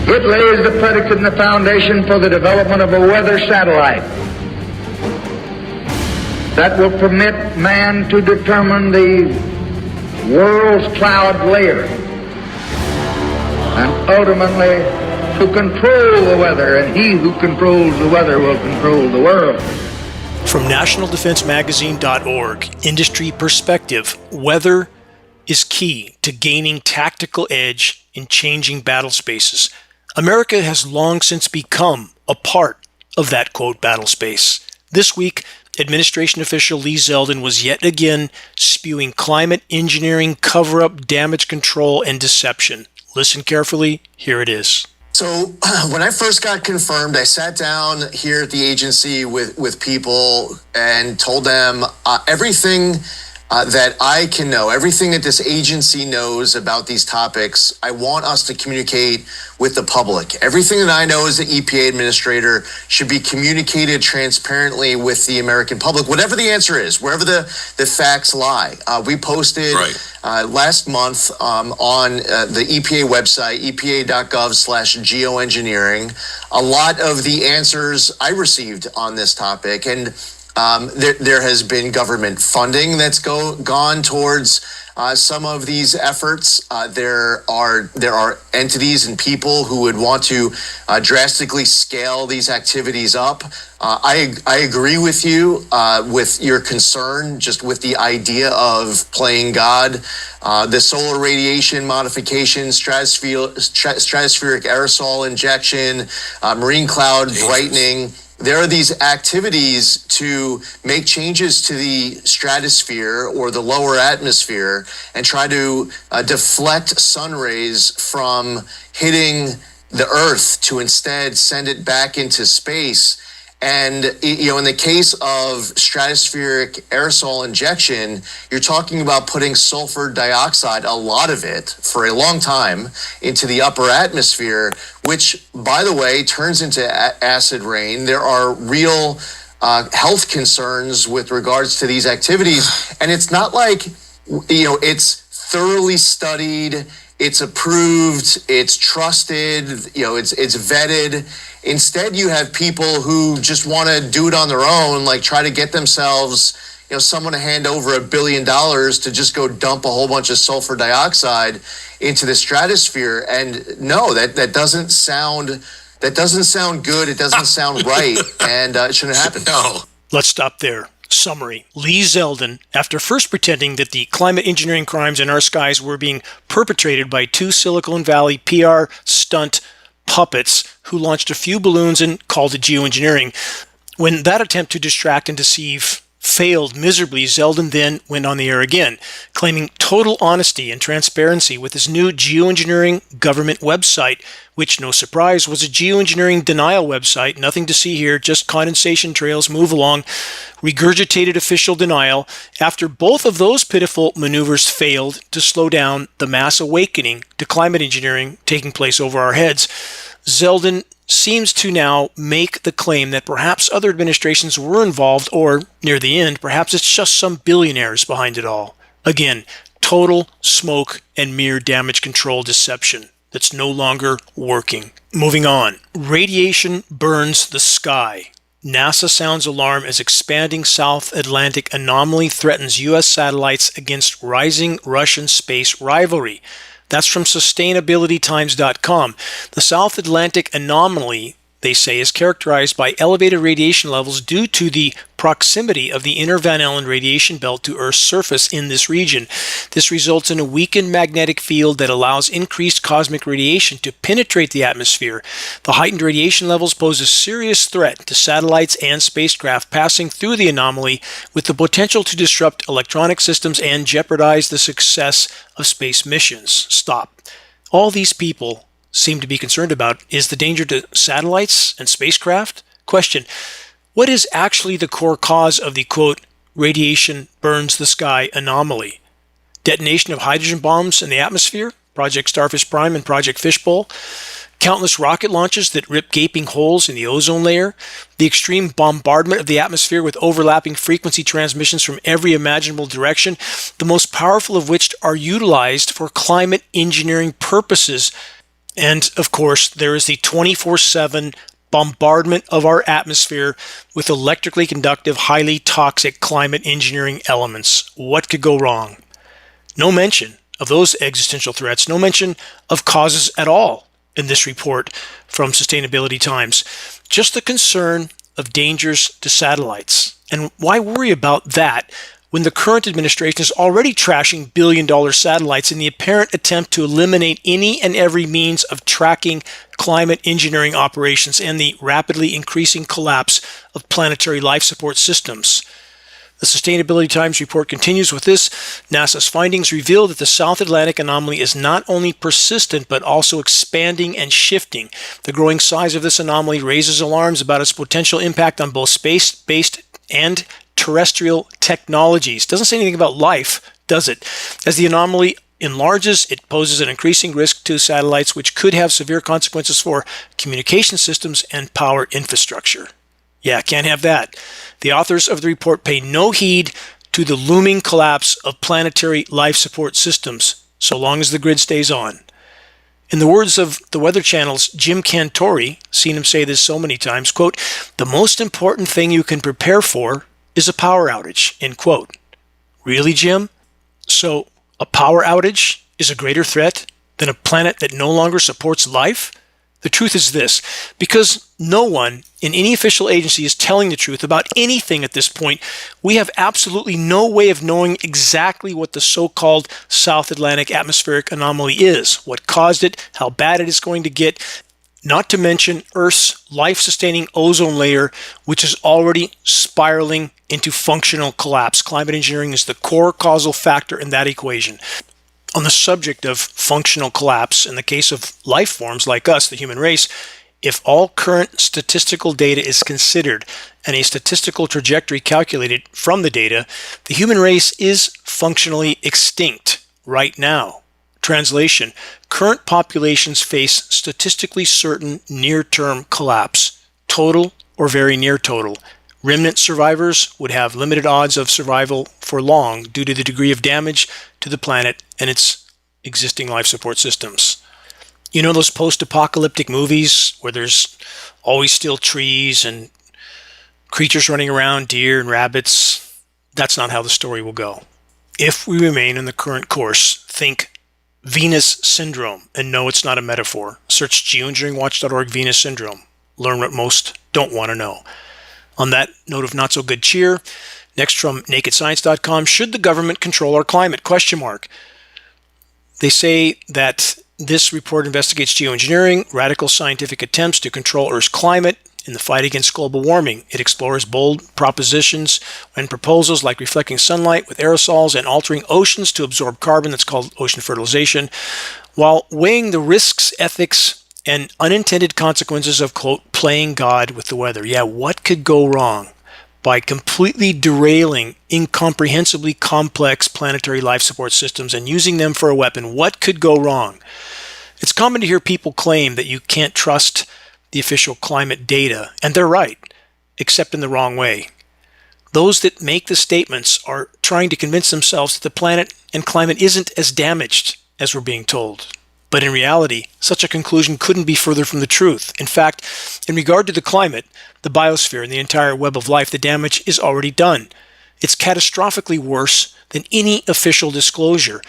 It lays the predicate and the foundation for the development of a weather satellite that will permit man to determine the world's cloud layer and ultimately to control the weather, and he who controls the weather will control the world. From nationaldefensemagazine.org, Industry Perspective, weather is key to gaining tactical edge in changing battle spaces. America has long since become a part of that, quote, battle space. This week, administration official Lee Zeldin was yet again spewing climate engineering, cover-up, damage control, and deception. Listen carefully. Here it is. So when I first got confirmed, I sat down here at the agency with people and told them everything that I can know, everything that this agency knows about these topics. I want us to communicate with the public. Everything that I know as the EPA administrator should be communicated transparently with the American public, whatever the answer is, wherever the facts lie. We posted last month on the EPA website, epa.gov/geoengineering, a lot of the answers I received on this topic. And there has been government funding that's gone towards some of these efforts. There are entities and people who would want to drastically scale these activities up. I agree with you with your concern just with the idea of playing God. The solar radiation modification, stratospheric aerosol injection, marine cloud brightening. There are these activities to make changes to the stratosphere or the lower atmosphere and try to deflect sun rays from hitting the Earth to instead send it back into space. And, in the case of stratospheric aerosol injection, you're talking about putting sulfur dioxide, a lot of it, for a long time, into the upper atmosphere, which, by the way, turns into acid rain. There are real health concerns with regards to these activities. And it's not like, it's thoroughly studied, it's approved, it's trusted, it's vetted. Instead, you have people who just want to do it on their own, like try to get themselves, someone to hand over $1 billion to just go dump a whole bunch of sulfur dioxide into the stratosphere. And no, that doesn't sound good. It doesn't sound right, and it shouldn't happen. No. Let's stop there. Summary. Lee Zeldin, after first pretending that the climate engineering crimes in our skies were being perpetrated by two Silicon Valley PR stunt puppets who launched a few balloons and called it geoengineering. When that attempt to distract and deceive failed miserably, Zeldin then went on the air again, claiming total honesty and transparency with his new geoengineering government website, which, no surprise, was a geoengineering denial website. Nothing to see here, just condensation trails, move along, regurgitated official denial. After both of those pitiful maneuvers failed to slow down the mass awakening to climate engineering taking place over our heads, Zeldin seems to now make the claim that perhaps other administrations were involved, or near the end, perhaps it's just some billionaires behind it all. Again, total smoke and mere damage control deception that's no longer working. Moving on. Radiation burns the sky. NASA sounds alarm as expanding South Atlantic anomaly threatens U.S. satellites against rising Russian space rivalry. That's from sustainabilitytimes.com. The South Atlantic anomaly, they say, is characterized by elevated radiation levels due to the proximity of the inner Van Allen radiation belt to Earth's surface in this region. This results in a weakened magnetic field that allows increased cosmic radiation to penetrate the atmosphere. The heightened radiation levels pose a serious threat to satellites and spacecraft passing through the anomaly, with the potential to disrupt electronic systems and jeopardize the success of space missions. Stop. All these people seem to be concerned about is the danger to satellites and spacecraft. Question: what is actually the core cause of the, quote, radiation burns the sky anomaly? Detonation of hydrogen bombs in the atmosphere, Project Starfish Prime and Project Fishbowl, countless rocket launches that rip gaping holes in the ozone layer, the extreme bombardment of the atmosphere with overlapping frequency transmissions from every imaginable direction, the most powerful of which are utilized for climate engineering purposes. And of course, there is the 24/7 bombardment of our atmosphere with electrically conductive, highly toxic climate engineering elements. What could go wrong? No mention of those existential threats, no mention of causes at all in this report from Sustainability Times. Just the concern of dangers to satellites. And why worry about that when the current administration is already trashing billion-dollar satellites in the apparent attempt to eliminate any and every means of tracking climate engineering operations and the rapidly increasing collapse of planetary life support systems? The Sustainability Times report continues with this. NASA's findings reveal that the South Atlantic anomaly is not only persistent, but also expanding and shifting. The growing size of this anomaly raises alarms about its potential impact on both space-based and terrestrial technologies. Doesn't say anything about life, does it? As the anomaly enlarges, it poses an increasing risk to satellites, which could have severe consequences for communication systems and power infrastructure. Yeah, can't have that. The authors of the report pay no heed to the looming collapse of planetary life support systems, so long as the grid stays on. In the words of the Weather Channel's Jim Cantori, seen him say this so many times, quote, "The most important thing you can prepare for is a power outage," end quote. Really, Jim? So a power outage is a greater threat than a planet that no longer supports life? The truth is this: because no one in any official agency is telling the truth about anything at this point, we have absolutely no way of knowing exactly what the so-called South Atlantic atmospheric anomaly is, what caused it, how bad it is going to get, not to mention Earth's life-sustaining ozone layer, which is already spiraling into functional collapse. Climate engineering is the core causal factor in that equation. On the subject of functional collapse, in the case of life forms like us, the human race, if all current statistical data is considered and a statistical trajectory calculated from the data, the human race is functionally extinct right now. Translation: current populations face statistically certain near-term collapse, total or very near total. Remnant survivors would have limited odds of survival for long due to the degree of damage to the planet and its existing life support systems. You know those post-apocalyptic movies where there's always still trees and creatures running around, deer and rabbits? That's not how the story will go. If we remain in the current course, think Venus syndrome, and no, it's not a metaphor. Search geoengineeringwatch.org Venus syndrome. Learn what most don't want to know. On that note of not so good cheer, next from nakedscience.com, should the government control our climate? Question mark. They say that this report investigates geoengineering, radical scientific attempts to control Earth's climate in the fight against global warming. It explores bold propositions and proposals like reflecting sunlight with aerosols and altering oceans to absorb carbon. That's called ocean fertilization, while weighing the risks, ethics, and unintended consequences of, quote, playing God with the weather. Yeah, what could go wrong by completely derailing incomprehensibly complex planetary life support systems and using them for a weapon? What could go wrong? It's common to hear people claim that you can't trust the official climate data, and they're right, except in the wrong way. Those that make the statements are trying to convince themselves that the planet and climate isn't as damaged as we're being told. But in reality, such a conclusion couldn't be further from the truth. In fact, in regard to the climate, the biosphere, and the entire web of life, the damage is already done. It's catastrophically worse than any official disclosure.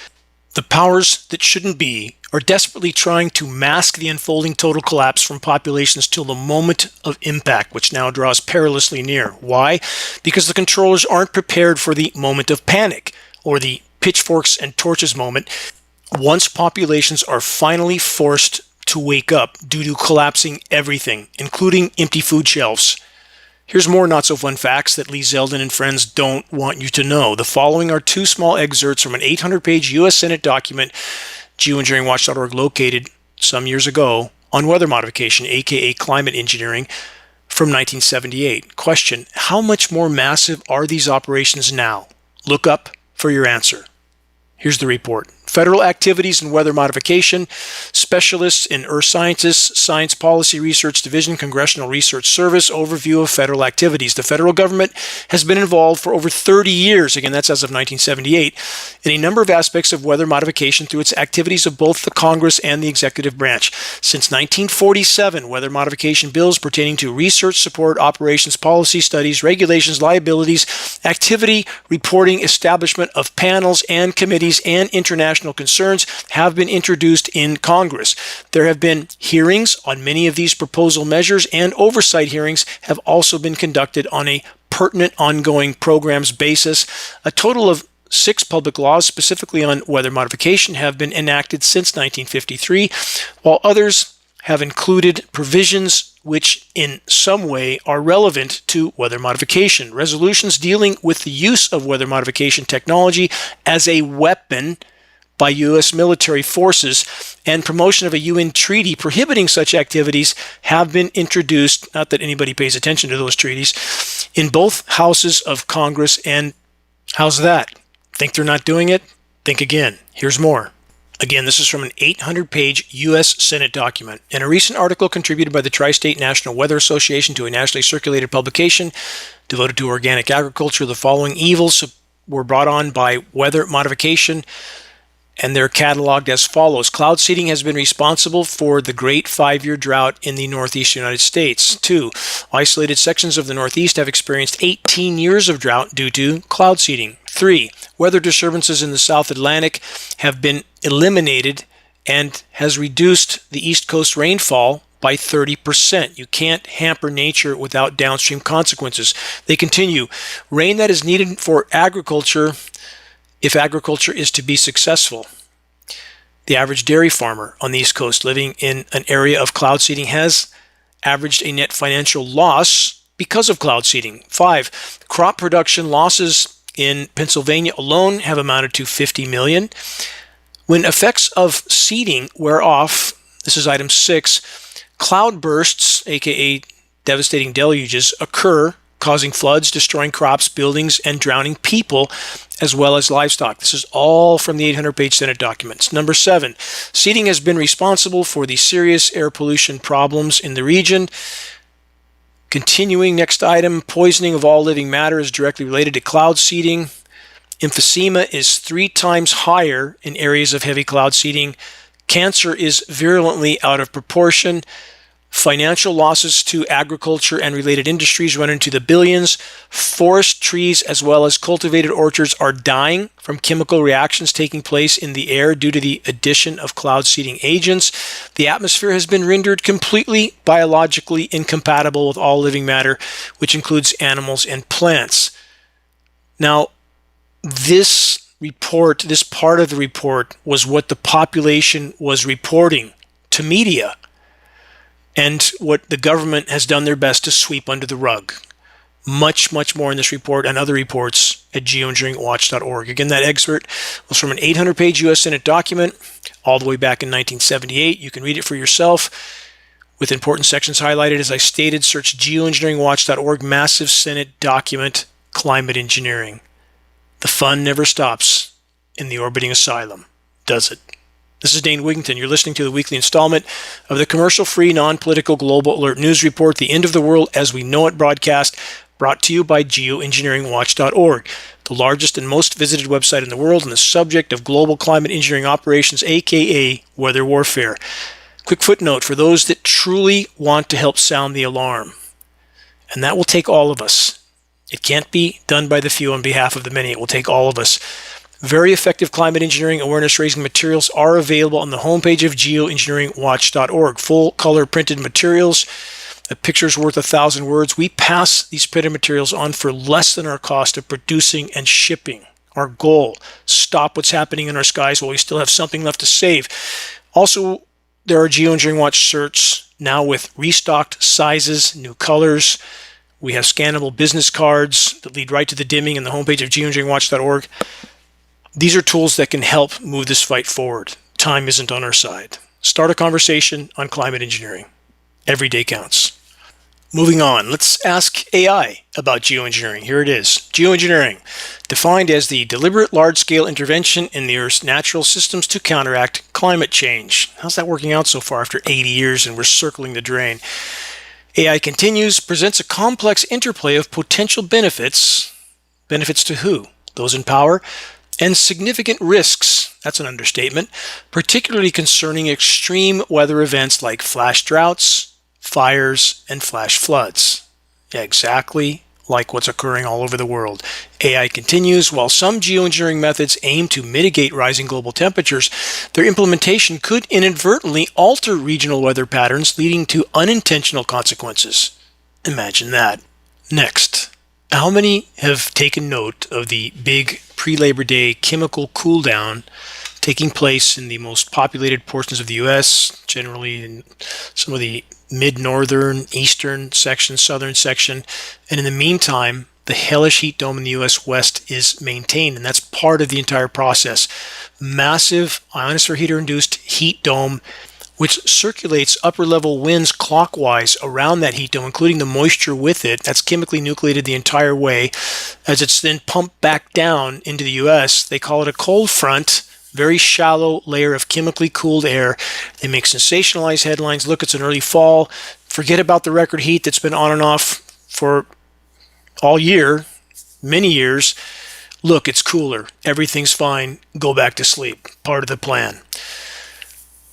The powers that shouldn't be are desperately trying to mask the unfolding total collapse from populations till the moment of impact, which now draws perilously near. Why? Because the controllers aren't prepared for the moment of panic, or the pitchforks and torches moment, once populations are finally forced to wake up due to collapsing everything, including empty food shelves. Here's more not-so-fun facts that Lee Zeldin and friends don't want you to know. The following are two small excerpts from an 800-page U.S. Senate document geoengineeringwatch.org located some years ago on weather modification, a.k.a. climate engineering, from 1978. Question: how much more massive are these operations now? Look up for your answer. Here's the report. Federal activities in weather modification, specialists in earth sciences, science policy research division, Congressional Research Service, overview of federal activities. The federal government has been involved for over 30 years, again, that's as of 1978, in a number of aspects of weather modification through its activities of both the Congress and the executive branch. Since 1947, weather modification bills pertaining to research, support, operations, policy, studies, regulations, liabilities, activity, reporting, establishment of panels and committees, and international concerns have been introduced in Congress. There have been hearings on many of these proposal measures, and oversight hearings have also been conducted on a pertinent ongoing programs basis. A total of 6 public laws specifically on weather modification have been enacted since 1953, while others have included provisions which in some way are relevant to weather modification. Resolutions dealing with the use of weather modification technology as a weapon by U.S. military forces and promotion of a UN treaty prohibiting such activities have been introduced, not that anybody pays attention to those treaties, in both houses of Congress. And how's that? Think they're not doing it? Think again. Here's more. Again, this is from an 800-page U.S. Senate document. In a recent article contributed by the Tri-State National Weather Association to a nationally circulated publication devoted to organic agriculture, the following evils were brought on by weather modification, and they're cataloged as follows. Cloud seeding has been responsible for the great 5-year drought in the Northeast United States. 2. Isolated sections of the Northeast have experienced 18 years of drought due to cloud seeding. 3. Weather disturbances in the South Atlantic have been eliminated and has reduced the East Coast rainfall by 30%. You can't hamper nature without downstream consequences. They continue. Rain that is needed for agriculture if agriculture is to be successful. The average dairy farmer on the East Coast living in an area of cloud seeding has averaged a net financial loss because of cloud seeding. 5. Crop production losses in Pennsylvania alone have amounted to 50 million. When effects of seeding wear off, this is item 6, cloud bursts, aka devastating deluges, occur, causing floods, destroying crops, buildings, and drowning people, as well as livestock. This is all from the 800-page Senate documents. Number 7, seeding has been responsible for the serious air pollution problems in the region. Continuing, next item, poisoning of all living matter is directly related to cloud seeding. Emphysema is 3 times higher in areas of heavy cloud seeding. Cancer is virulently out of proportion. Financial losses to agriculture and related industries run into the billions. Forest trees as well as cultivated orchards are dying from chemical reactions taking place in the air due to the addition of cloud seeding agents. The atmosphere has been rendered completely biologically incompatible with all living matter, which includes animals and plants. Now, this report, this part of the report, was what the population was reporting to media, and what the government has done their best to sweep under the rug. Much, much more in this report and other reports at geoengineeringwatch.org. Again, that excerpt was from an 800-page U.S. Senate document all the way back in 1978. You can read it for yourself with important sections highlighted. As I stated, search geoengineeringwatch.org, massive Senate document, climate engineering. The fun never stops in the orbiting asylum, does it? This is Dane Wigington. You're listening to the weekly installment of the commercial-free, non-political Global Alert News Report, The End of the World as We Know It broadcast, brought to you by geoengineeringwatch.org, the largest and most visited website in the world on the subject of global climate engineering operations, a.k.a. weather warfare. Quick footnote for those that truly want to help sound the alarm, and that will take all of us. It can't be done by the few on behalf of the many. It will take all of us. Very effective climate engineering awareness-raising materials are available on the homepage of geoengineeringwatch.org. Full-color printed materials. A picture's worth 1,000 words. We pass these printed materials on for less than our cost of producing and shipping. Our goal, stop what's happening in our skies while we still have something left to save. Also, there are Geoengineering Watch shirts now with restocked sizes, new colors. We have scannable business cards that lead right to the dimming on the homepage of geoengineeringwatch.org. These are tools that can help move this fight forward. Time isn't on our side. Start a conversation on climate engineering. Every day counts. Moving on, let's ask AI about geoengineering. Here it is. Geoengineering, defined as the deliberate large-scale intervention in the Earth's natural systems to counteract climate change. How's that working out so far after 80 years and we're circling the drain? AI continues, presents a complex interplay of potential benefits. Benefits to who? Those in power. And significant risks, that's an understatement, particularly concerning extreme weather events like flash droughts, fires, and flash floods. Yeah, exactly like what's occurring all over the world. AI continues, while some geoengineering methods aim to mitigate rising global temperatures, their implementation could inadvertently alter regional weather patterns, leading to unintentional consequences. Imagine that. Next, how many have taken note of the big pre-Labor Day chemical cooldown taking place in the most populated portions of the U.S., generally in some of the mid-northern, eastern section, southern section, and in the meantime, the hellish heat dome in the U.S. West is maintained, and that's part of the entire process. Massive ionosphere heater-induced heat dome, which circulates upper-level winds clockwise around that heat dome, including the moisture with it. That's chemically nucleated the entire way. As it's then pumped back down into the U.S., they call it a cold front, very shallow layer of chemically cooled air. They make sensationalized headlines. Look, it's an early fall. Forget about the record heat that's been on and off for all year, many years. Look, it's cooler. Everything's fine. Go back to sleep. Part of the plan.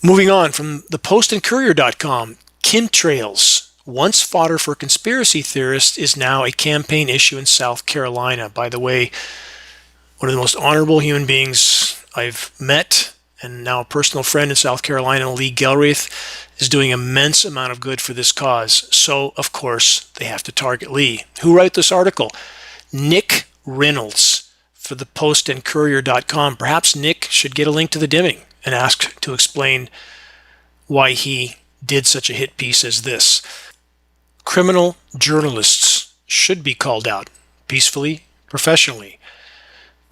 Moving on from the Post and Courier.com, chemtrails, once fodder for conspiracy theorists, is now a campaign issue in South Carolina. By the way, one of the most honorable human beings I've met, and now a personal friend in South Carolina, Lee Gelreath, is doing immense amount of good for this cause. So, of course, they have to target Lee. Who wrote this article? Nick Reynolds for the Post and Courier.com. Perhaps Nick should get a link to the Dimming and ask to explain why he did such a hit piece as this. Criminal journalists should be called out peacefully, professionally.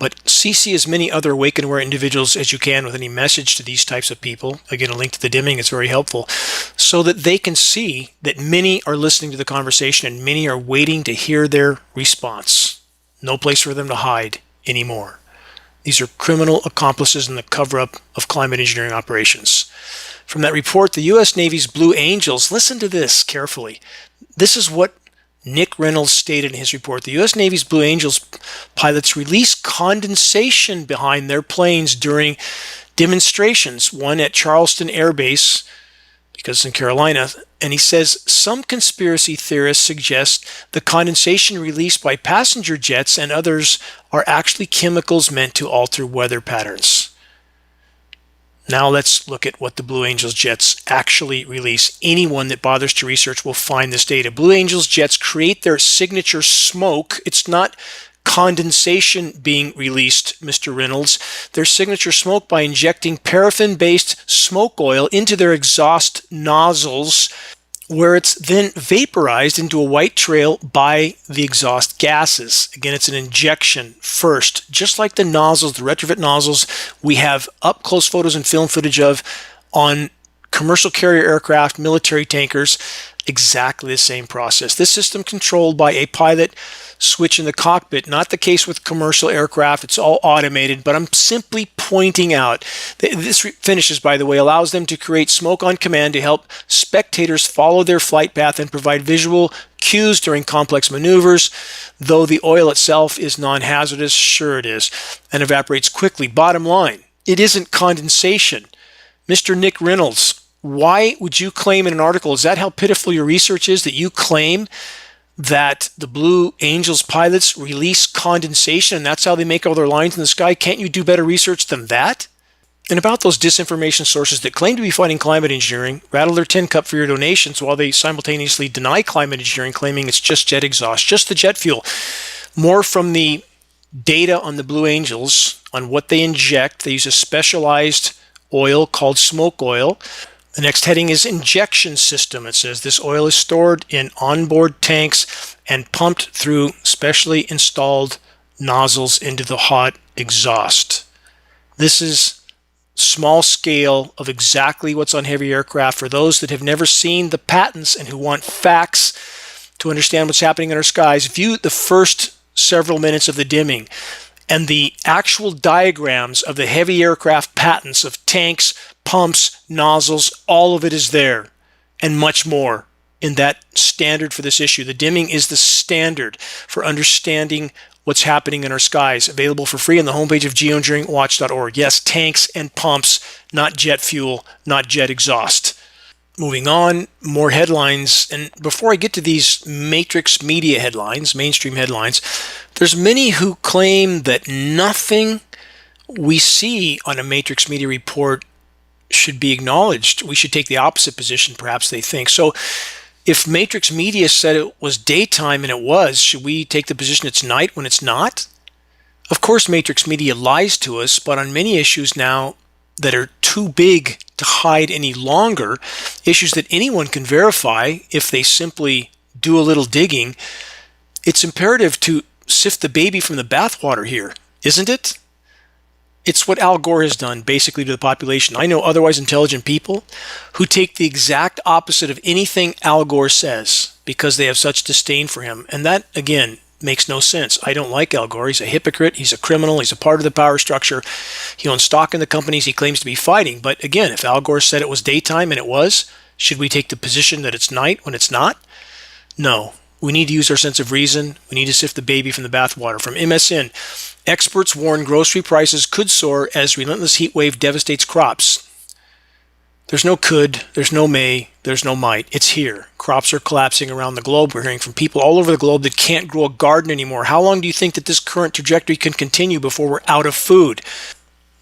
But CC as many other Wake and Aware individuals as you can with any message to these types of people. Again, a link to the Dimming is very helpful, so that they can see that many are listening to the conversation and many are waiting to hear their response. No place for them to hide anymore. These are criminal accomplices in the cover-up of climate engineering operations. From that report, the U.S. Navy's Blue Angels, listen to this carefully. This is what Nick Reynolds stated in his report. The U.S. Navy's Blue Angels pilots released condensation behind their planes during demonstrations, one at Charleston Air Base, because it's in Carolina, and he says some conspiracy theorists suggest the condensation released by passenger jets and others are actually chemicals meant to alter weather patterns. Now let's look at what the Blue Angels jets actually release. Anyone that bothers to research will find this data. Blue Angels jets create their signature smoke. It's not condensation being released, Mr. Reynolds. Their signature smoke by injecting paraffin-based smoke oil into their exhaust nozzles, where it's then vaporized into a white trail by the exhaust gases. Again, it's an injection first, just like the nozzles, the retrofit nozzles we have up-close photos and film footage of on commercial carrier aircraft, military tankers. Exactly the same process. This system controlled by a pilot switch in the cockpit. Not the case with commercial aircraft. It's all automated, but I'm simply pointing out that this finishes, by the way, allows them to create smoke on command to help spectators follow their flight path and provide visual cues during complex maneuvers. Though the oil itself is non-hazardous, sure it is, and evaporates quickly. Bottom line, it isn't condensation. Mr. Nick Reynolds, why would you claim in an article, is that how pitiful your research is, that you claim that the Blue Angels pilots release condensation and that's how they make all their lines in the sky? Can't you do better research than that? And about those disinformation sources that claim to be fighting climate engineering, rattle their tin cup for your donations while they simultaneously deny climate engineering, claiming it's just jet exhaust, just the jet fuel. More from the data on the Blue Angels, on what they inject. They use a specialized oil called smoke oil. The next heading is injection system. It says this oil is stored in onboard tanks and pumped through specially installed nozzles into the hot exhaust. This is small scale of exactly what's on heavy aircraft. For those that have never seen the patents and who want facts, to understand what's happening in our skies, view the first several minutes of the dimming and the actual diagrams of the heavy aircraft patents of tanks, pumps, nozzles. All of it is there and much more in that standard for this issue. The dimming is the standard for understanding what's happening in our skies, available for free on the homepage of geoengineeringwatch.org. Yes, tanks and pumps, not jet fuel, not jet exhaust. Moving on, more headlines. And before I get to these matrix media headlines, mainstream headlines, there's many who claim that nothing we see on a matrix media report should be acknowledged. We should take the opposite position, perhaps they think. So if matrix media said it was daytime and it was, should we take the position it's night when it's not? Of course, matrix media lies to us, but on many issues now that are too big to hide any longer, issues that anyone can verify if they simply do a little digging, it's imperative to sift the baby from the bathwater here, isn't it? It's what Al Gore has done basically to the population. I know otherwise intelligent people who take the exact opposite of anything Al Gore says because they have such disdain for him. And that, again, makes no sense. I don't like Al Gore. He's a hypocrite. He's a criminal. He's a part of the power structure. He owns stock in the companies he claims to be fighting. But again, if Al Gore said it was daytime and it was, should we take the position that it's night when it's not? No. We need to use our sense of reason. We need to sift the baby from the bathwater. From MSN, experts warn grocery prices could soar as relentless heat wave devastates crops. There's no could, there's no may, there's no might. It's here. Crops are collapsing around the globe. We're hearing from people all over the globe that can't grow a garden anymore. How long do you think that this current trajectory can continue before we're out of food?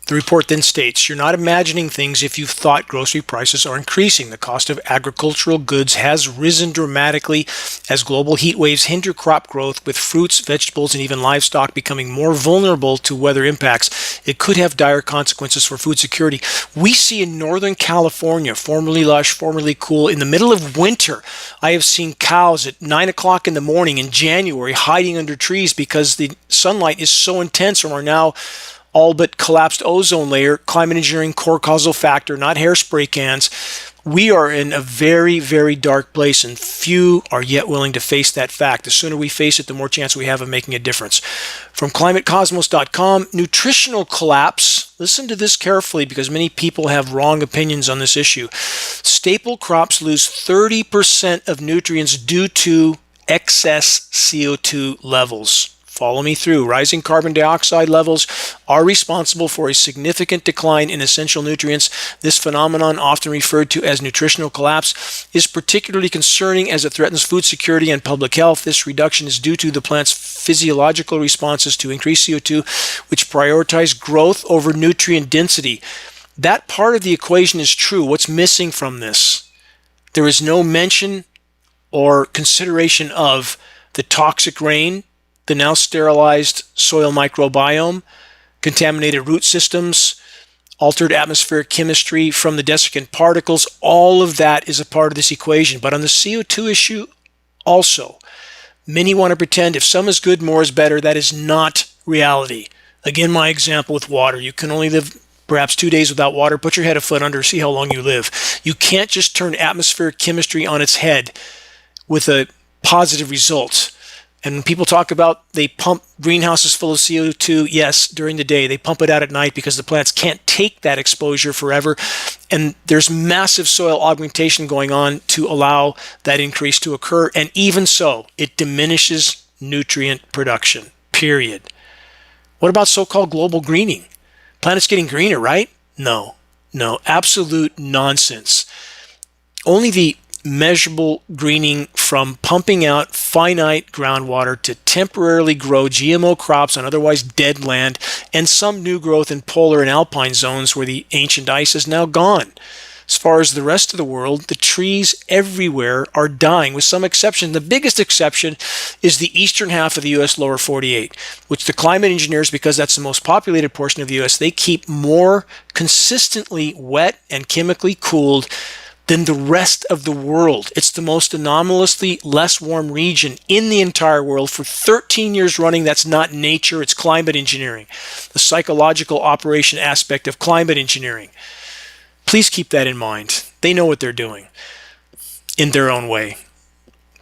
The report then states, you're not imagining things if you've thought grocery prices are increasing. The cost of agricultural goods has risen dramatically as global heat waves hinder crop growth, with fruits, vegetables, and even livestock becoming more vulnerable to weather impacts. It could have dire consequences for food security. We see in Northern California, formerly lush, formerly cool, in the middle of winter, I have seen cows at 9 o'clock in the morning in January hiding under trees because the sunlight is so intense from our now all but collapsed ozone layer. Climate engineering, core causal factor, not hairspray cans. We are in a very, very dark place, and few are yet willing to face that fact. The sooner we face it, the more chance we have of making a difference. From climatecosmos.com, nutritional collapse. Listen to this carefully because many people have wrong opinions on this issue. Staple crops lose 30% of nutrients due to excess CO2 levels. Follow me through. Rising carbon dioxide levels are responsible for a significant decline in essential nutrients. This phenomenon, often referred to as nutritional collapse, is particularly concerning as it threatens food security and public health. This reduction is due to the plant's physiological responses to increased CO2, which prioritize growth over nutrient density. That part of the equation is true. What's missing from this? There is no mention or consideration of the toxic rain, the now sterilized soil microbiome, contaminated root systems, altered atmospheric chemistry from the desiccant particles. All of that is a part of this equation. But on the CO2 issue also, many want to pretend if some is good, more is better. That is not reality. Again, my example with water. You can only live perhaps 2 days without water. Put your head a foot under, see how long you live. You can't just turn atmospheric chemistry on its head with a positive result. And when people talk about they pump greenhouses full of CO2, yes, during the day. They pump it out at night because the plants can't take that exposure forever. And there's massive soil augmentation going on to allow that increase to occur. And even so, it diminishes nutrient production, period. What about so-called global greening? Planet's getting greener, right? No, absolute nonsense. Only the measurable greening from pumping out finite groundwater to temporarily grow GMO crops on otherwise dead land, and some new growth in polar and alpine zones where the ancient ice is now gone. As far as the rest of the world, the trees everywhere are dying, with some exception. The biggest exception is the eastern half of the U.S. lower 48, which the climate engineers, because that's the most populated portion of the U.S., they keep more consistently wet and chemically cooled than the rest of the world. It's the most anomalously less warm region in the entire world for 13 years running. That's not nature, it's climate engineering, the psychological operation aspect of climate engineering. Please keep that in mind. They know what they're doing in their own way.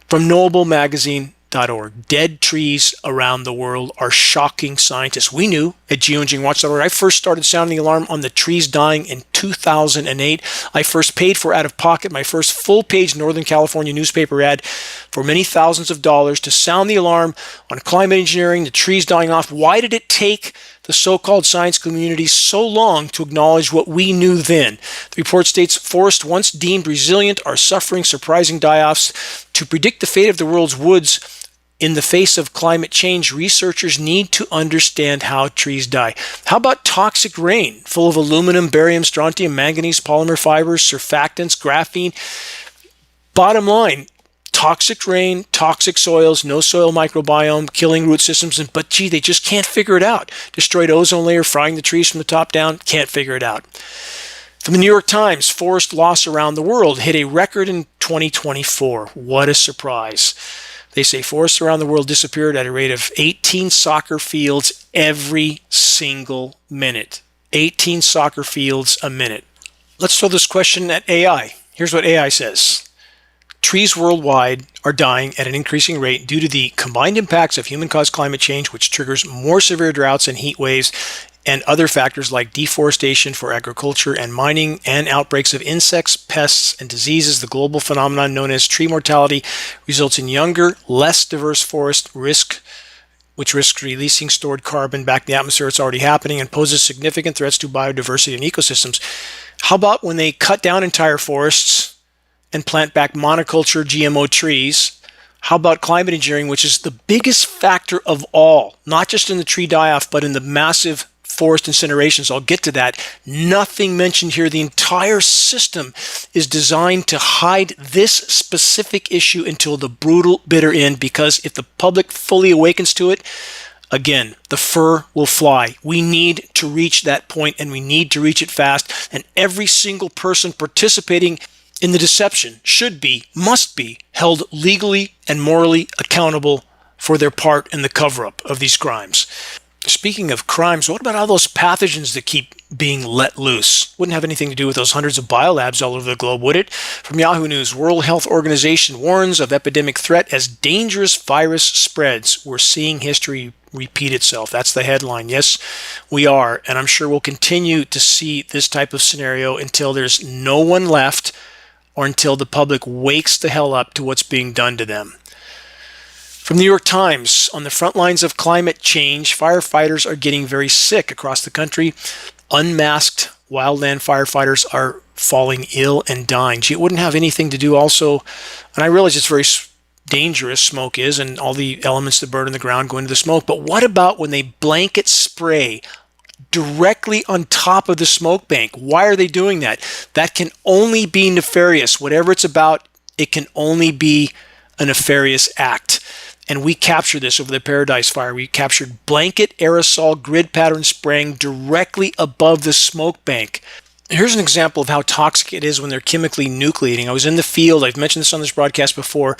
From knowablemagazine.org, dead trees around the world are shocking scientists. We knew at geoengineeringwatch.org. I first started sounding the alarm on the trees dying in 2008. I first paid for out of pocket my first full-page Northern California newspaper ad for many thousands of dollars to sound the alarm on climate engineering, the trees dying off. Why did it take the so-called science community so long to acknowledge what we knew then? The report states forests once deemed resilient are suffering surprising die-offs. To predict the fate of the world's woods in the face of climate change, researchers need to understand how trees die. How about toxic rain, full of aluminum, barium, strontium, manganese, polymer fibers, surfactants, graphene? Bottom line, toxic rain, toxic soils, no soil microbiome, killing root systems, but gee, they just can't figure it out. Destroyed ozone layer, frying the trees from the top down, can't figure it out. From the New York Times, forest loss around the world hit a record in 2024. What a surprise. They say forests around the world disappeared at a rate of 18 soccer fields every single minute. 18 soccer fields a minute. Let's throw this question at AI. Here's what AI says. Trees worldwide are dying at an increasing rate due to the combined impacts of human-caused climate change, which triggers more severe droughts and heat waves, and other factors like deforestation for agriculture and mining, and outbreaks of insects, pests, and diseases. The global phenomenon known as tree mortality results in younger, less diverse forest which risks releasing stored carbon back in the atmosphere. It's already happening and poses significant threats to biodiversity and ecosystems. How about when they cut down entire forests and plant back monoculture GMO trees? How about climate engineering, which is the biggest factor of all, not just in the tree die-off, but in the massive forest incinerations? I'll get to that. Nothing mentioned here. The entire system is designed to hide this specific issue until the brutal, bitter end, because if the public fully awakens to it, again, the fur will fly. We need to reach that point, and we need to reach it fast. And every single person participating in the deception must be held legally and morally accountable for their part in the cover-up of these crimes. Speaking of crimes, what about all those pathogens that keep being let loose? Wouldn't have anything to do with those hundreds of biolabs all over the globe, would it? From Yahoo News, World Health Organization warns of epidemic threat as dangerous virus spreads. We're seeing history repeat itself. That's the headline. Yes, we are. And I'm sure we'll continue to see this type of scenario until there's no one left, or until the public wakes the hell up to what's being done to them. From the New York Times, on the front lines of climate change, firefighters are getting very sick across the country. Unmasked wildland firefighters are falling ill and dying. Gee, it wouldn't have anything to do also, and I realize it's very dangerous, smoke is, and all the elements that burn in the ground go into the smoke, but what about when they blanket spray directly on top of the smoke bank? Why are they doing that? That can only be nefarious. Whatever it's about, it can only be a nefarious act. And we captured this over the Paradise Fire. We captured blanket aerosol grid pattern spraying directly above the smoke bank. Here's an example of how toxic it is when they're chemically nucleating. I was in the field. I've mentioned this on this broadcast before.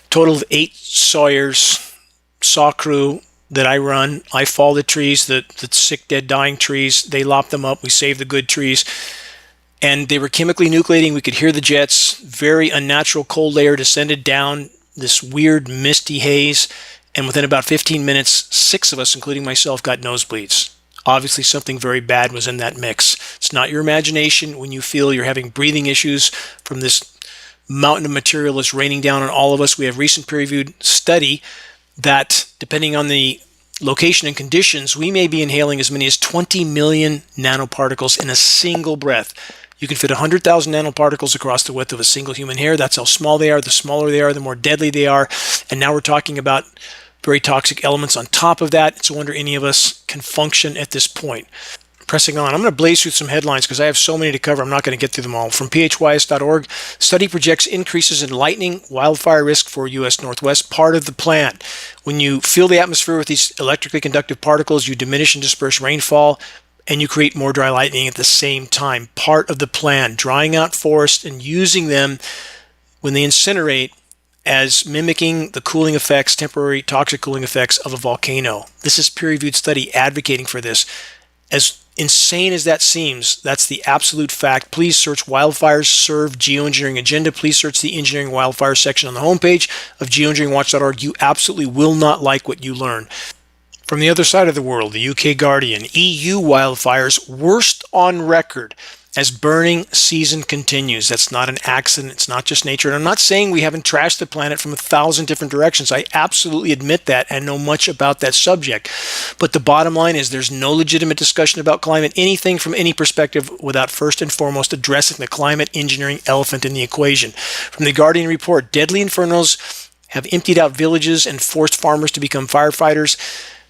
Total of 8 sawyers, saw crew that I run. I fall the trees, the sick, dead, dying trees. They lop them up. We save the good trees. And they were chemically nucleating. We could hear the jets. Very unnatural cold layer descended down, this weird misty haze, and within about 15 minutes, 6 of us, including myself, got nosebleeds. Obviously, something very bad was in that mix. It's not your imagination when you feel you're having breathing issues from this mountain of material that's raining down on all of us. We have recent peer-reviewed study that, depending on the location and conditions, we may be inhaling as many as 20 million nanoparticles in a single breath. You can fit 100,000 nanoparticles across the width of a single human hair. That's how small they are. The smaller they are, the more deadly they are. And now we're talking about very toxic elements on top of that. It's a wonder any of us can function at this point. Pressing on, I'm going to blaze through some headlines because I have so many to cover. I'm not going to get through them all. From phys.org, study projects increases in lightning, wildfire risk for U.S. Northwest, part of the plan. When you fill the atmosphere with these electrically conductive particles, you diminish and disperse rainfall, and you create more dry lightning at the same time. Part of the plan, drying out forests and using them when they incinerate as mimicking the cooling effects, temporary toxic cooling effects of a volcano. This is peer-reviewed study advocating for this. As insane as that seems, that's the absolute fact. Please search Wildfire Surge Geoengineering Agenda. Please search the Engineering Wildfire section on the homepage of geoengineeringwatch.org. You absolutely will not like what you learn. From the other side of the world, the UK Guardian, EU wildfires worst on record as burning season continues. That's not an accident. It's not just nature. And I'm not saying we haven't trashed the planet from 1,000 different directions. I absolutely admit that and know much about that subject. But the bottom line is there's no legitimate discussion about climate, anything from any perspective, without first and foremost addressing the climate engineering elephant in the equation. From the Guardian report, deadly infernos have emptied out villages and forced farmers to become firefighters.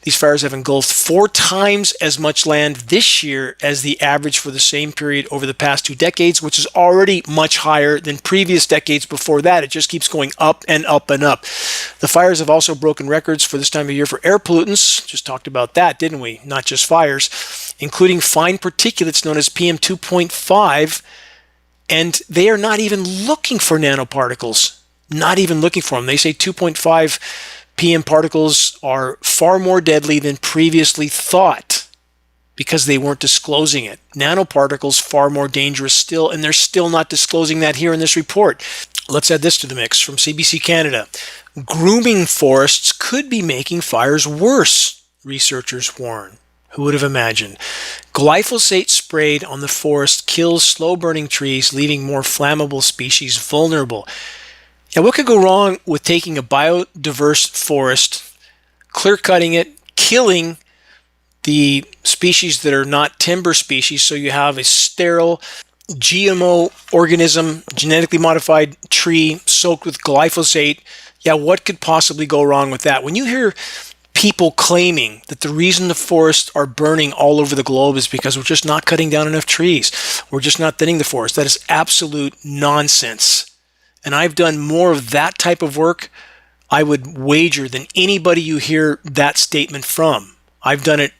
These fires have engulfed 4 times as much land this year as the average for the same period over the past 2 decades, which is already much higher than previous decades before that. It just keeps going up and up and up. The fires have also broken records for this time of year for air pollutants. Just talked about that, didn't we? Not just fires, including fine particulates known as PM 2.5. And they are not even looking for nanoparticles. Not even looking for them. They say 2.5 PM particles are far more deadly than previously thought because they weren't disclosing it. Nanoparticles far more dangerous still, and they're still not disclosing that here in this report. Let's add this to the mix from CBC Canada. Grooming forests could be making fires worse, researchers warn. Who would have imagined? Glyphosate sprayed on the forest kills slow-burning trees, leaving more flammable species vulnerable. Now, what could go wrong with taking a biodiverse forest, clear-cutting it, killing the species that are not timber species, so you have a sterile GMO organism, genetically modified tree soaked with glyphosate? Yeah, what could possibly go wrong with that? When you hear people claiming that the reason the forests are burning all over the globe is because we're just not cutting down enough trees, we're just not thinning the forest, that is absolute nonsense. And I've done more of that type of work, I would wager, than anybody you hear that statement from. I've done it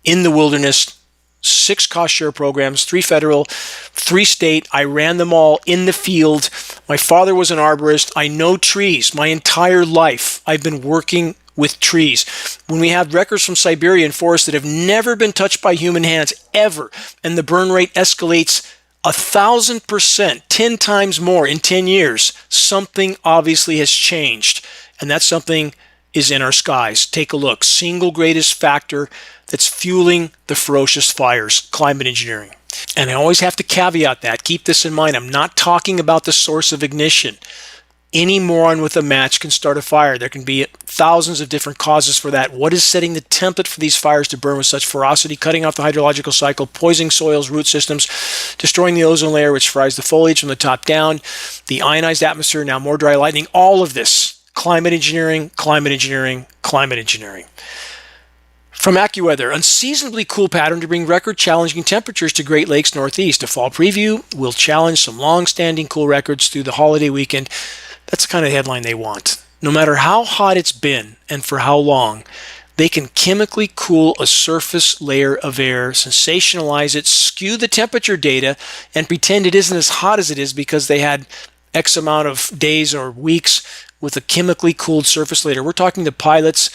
in the wilderness, 6 cost share programs, 3 federal, 3 state. I ran them all in the field. My father was an arborist. I know trees. My entire life I've been working with trees. When we have records from Siberian forests that have never been touched by human hands ever, and the burn rate escalates 1,000%, 10 times more in 10 years, something obviously has changed. And that something is in our skies. Take a look. Single greatest factor that's fueling the ferocious fires, climate engineering. And I always have to caveat that. Keep this in mind. I'm not talking about the source of ignition. Any moron with a match can start a fire. There can be thousands of different causes for that. What is setting the template for these fires to burn with such ferocity? Cutting off the hydrological cycle, poisoning soils, root systems, destroying the ozone layer, which fries the foliage from the top down, the ionized atmosphere, now more dry lightning, all of this. Climate engineering, climate engineering, climate engineering. From AccuWeather, unseasonably cool pattern to bring record challenging temperatures to Great Lakes Northeast. A fall preview will challenge some long-standing cool records through the holiday weekend. That's the kind of headline they want. No matter how hot it's been and for how long, they can chemically cool a surface layer of air, sensationalize it, skew the temperature data, and pretend it isn't as hot as it is because they had X amount of days or weeks with a chemically cooled surface layer. We're talking to pilots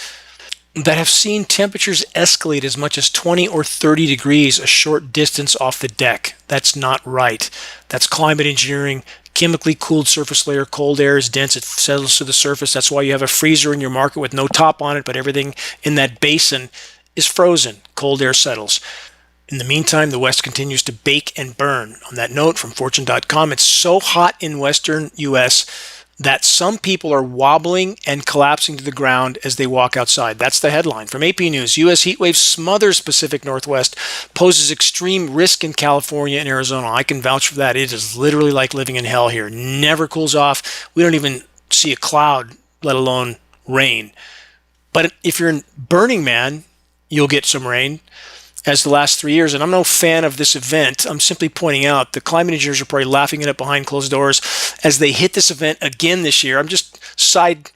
that have seen temperatures escalate as much as 20 or 30 degrees a short distance off the deck. That's not right. That's climate engineering. Chemically cooled surface layer, cold air is dense, it settles to the surface. That's why you have a freezer in your market with no top on it, but everything in that basin is frozen. Cold air settles. In the meantime, the West continues to bake and burn. On that note, from Fortune.com, it's so hot in Western U.S. that some people are wobbling and collapsing to the ground as they walk outside. That's the headline. From AP News, U.S. heat wave smothers Pacific Northwest, poses extreme risk in California and Arizona. I can vouch for that. It is literally like living in hell here. Never cools off. We don't even see a cloud, let alone rain. But if you're in Burning Man, you'll get some rain. As the last 3 years, and I'm no fan of this event, I'm simply pointing out the climate engineers are probably laughing it up behind closed doors as they hit this event again this year. I'm just side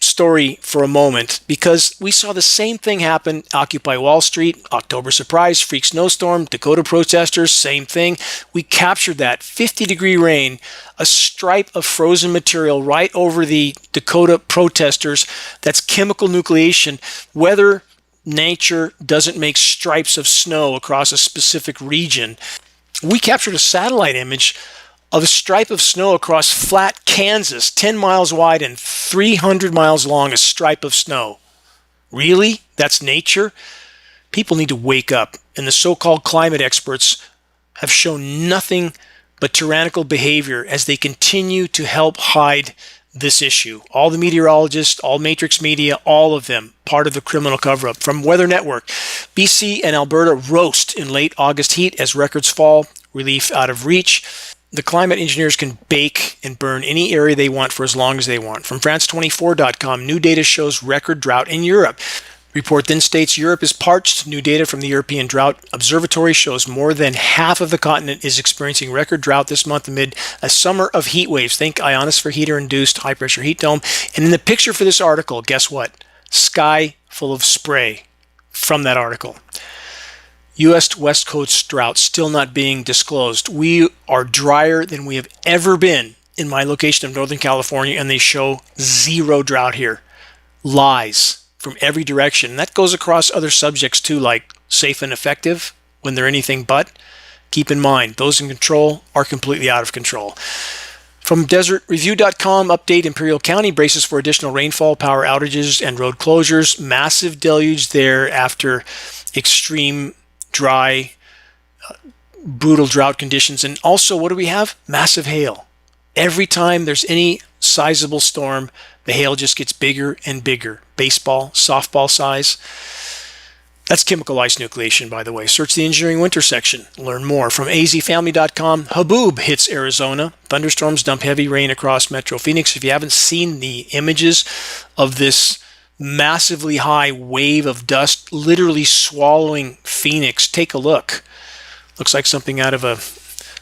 story for a moment because we saw the same thing happen. Occupy Wall Street, October surprise, freak snowstorm, Dakota protesters, same thing. We captured that 50-degree rain, a stripe of frozen material right over the Dakota protesters. That's chemical nucleation. Weather nature doesn't make stripes of snow across a specific region. We captured a satellite image of a stripe of snow across flat Kansas, 10 miles wide and 300 miles long, a stripe of snow. Really? That's nature? People need to wake up, and the so-called climate experts have shown nothing but tyrannical behavior as they continue to help hide this issue. All the meteorologists, all Matrix media, all of them part of the criminal cover-up. From Weather Network, BC and Alberta roast in late August heat as records fall, relief out of reach. The climate engineers can bake and burn any area they want for as long as they want. From France24.com, new data shows record drought in Europe. Report then states Europe is parched. New data from the European Drought Observatory shows more than half of the continent is experiencing record drought this month amid a summer of heat waves. Think ionosphere heater-induced high-pressure heat dome. And in the picture for this article, guess what? Sky full of spray from that article. U.S. West Coast drought still not being disclosed. We are drier than we have ever been in my location of Northern California, and they show zero drought here. Lies from every direction. And that goes across other subjects too, like safe and effective when they're anything but. Keep in mind, those in control are completely out of control. From DesertReview.com, update Imperial County braces for additional rainfall, power outages, and road closures. Massive deluge there after extreme dry, brutal drought conditions. And also, what do we have? Massive hail. Every time there's any sizable storm, the hail just gets bigger and bigger. Baseball, softball size. That's chemical ice nucleation, by the way. Search the engineering winter section. Learn more. From azfamily.com, Haboob hits Arizona. Thunderstorms dump heavy rain across Metro Phoenix. If you haven't seen the images of this massively high wave of dust literally swallowing Phoenix, take a look. Looks like something out of a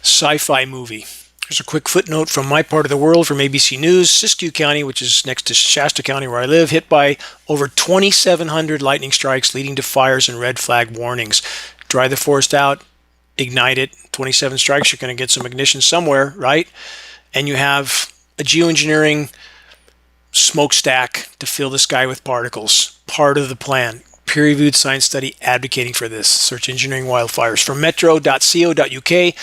sci-fi movie. Here's a quick footnote from my part of the world from ABC News. Siskiyou County, which is next to Shasta County where I live, hit by over 2,700 lightning strikes leading to fires and red flag warnings. Dry the forest out, ignite it. 27 strikes, you're going to get some ignition somewhere, right? And you have a geoengineering smokestack to fill the sky with particles. Part of the plan. Peer-reviewed science study advocating for this. Search engineering wildfires. From metro.co.uk,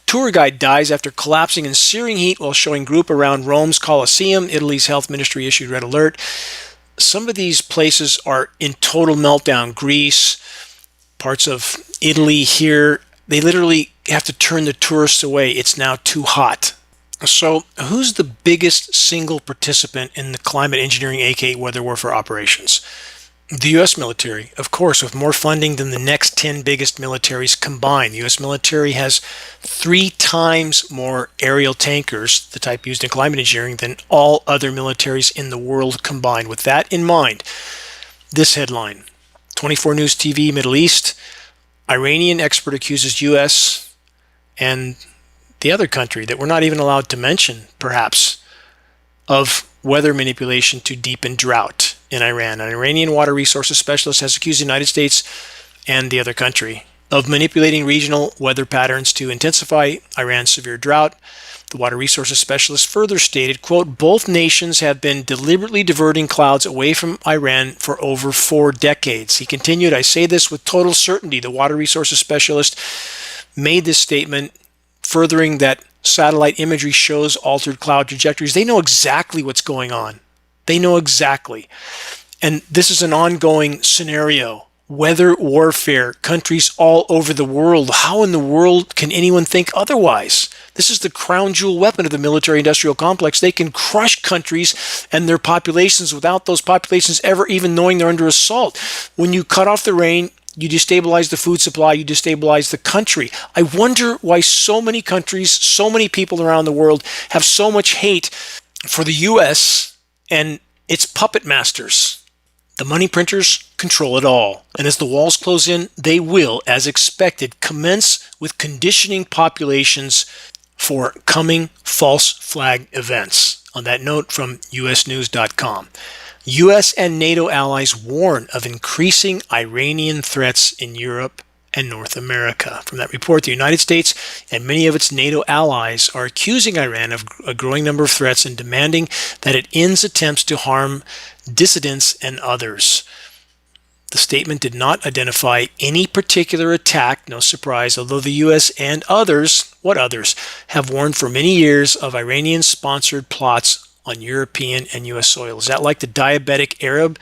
tour guide dies after collapsing in searing heat while showing group around Rome's Colosseum. Italy's health ministry issued red alert. Some of these places are in total meltdown. Greece, parts of Italy here, they literally have to turn the tourists away. It's now too hot. So who's the biggest single participant in the climate engineering, a.k.a. weather warfare operations? The U.S. military, of course, with more funding than the next 10 biggest militaries combined. The U.S. military has 3 times more aerial tankers, the type used in climate engineering, than all other militaries in the world combined. With that in mind, this headline, 24 News TV, Middle East, Iranian expert accuses U.S. and the other country that we're not even allowed to mention, perhaps, of weather manipulation to deepen drought in Iran. An Iranian water resources specialist has accused the United States and the other country of manipulating regional weather patterns to intensify Iran's severe drought. The water resources specialist further stated, quote, both nations have been deliberately diverting clouds away from Iran for over 4 decades. He continued, I say this with total certainty. The water resources specialist made this statement, furthering that satellite imagery shows altered cloud trajectories. They know exactly what's going on. They know exactly. And this is an ongoing scenario. Weather warfare, countries all over the world. How in the world can anyone think otherwise? This is the crown jewel weapon of the military-industrial complex. They can crush countries and their populations without those populations ever even knowing they're under assault. When you cut off the rain, you destabilize the food supply, you destabilize the country. I wonder why so many countries, so many people around the world have so much hate for the U.S. and its puppet masters. The money printers control it all. And as the walls close in, they will, as expected, commence with conditioning populations for coming false flag events. On that note, from usnews.com. U.S. and NATO allies warn of increasing Iranian threats in Europe and North America. From that report, the United States and many of its NATO allies are accusing Iran of a growing number of threats and demanding that it ends attempts to harm dissidents and others. The statement did not identify any particular attack, no surprise, although the US and others, what others, have warned for many years of Iranian-sponsored plots on European and US soil. Is that like the diabetic Arab